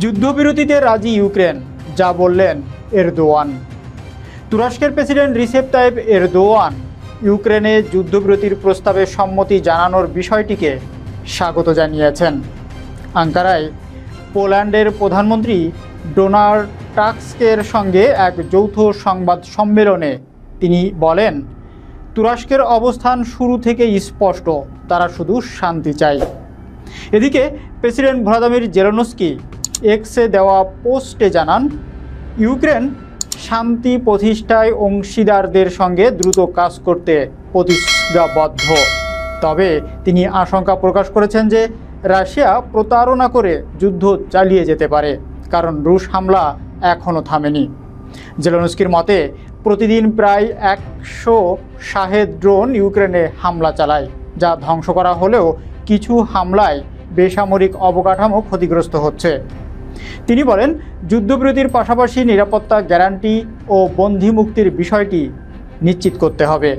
যুদ্ধবিরতিতে রাজি ইউক্রেন, যা বললেন এরদোয়ান। তুরস্কের প্রেসিডেন্ট রিসেপ তাইপ এরদোয়ান ইউক্রেনে যুদ্ধবিরতির প্রস্তাবে সম্মতি জানানোর বিষয়টিকে স্বাগত জানিয়েছেন। আঙ্কারায় পোল্যান্ডের প্রধানমন্ত্রী ডোনাল্ড টাস্কের সঙ্গে এক যৌথ সংবাদ সম্মেলনে তিনি বলেন, তুরস্কের অবস্থান শুরু থেকেই স্পষ্ট, তারা শুধু শান্তি চায়। এদিকে প্রেসিডেন্ট ভ্লাদিমির জেলেনস্কি এক্সে দেওয়া পোস্টে জানান, ইউক্রেন শান্তি প্রতিষ্ঠায় অংশীদারদের সঙ্গে দ্রুত কাজ করতে প্রতিজ্ঞাবদ্ধ। তবে তিনি আশঙ্কা প্রকাশ করেছেন যে রাশিয়া প্রতারণা করে যুদ্ধ চালিয়ে যেতে পারে, কারণ রুশ হামলা এখনও থামেনি। জেলেনস্কির মতে, প্রতিদিন প্রায় 100 শাহেদ ড্রোন ইউক্রেনে হামলা চালায়, যা ধ্বংস করা হলেও কিছু হামলায় বেসামরিক অবকাঠামো ক্ষতিগ্রস্ত হচ্ছে। তিনি বলেন, যুদ্ধবিরতির পাশাপাশি নিরাপত্তা গ্যারান্টি ও বন্দী মুক্তির বিষয়টি নিশ্চিত করতে হবে।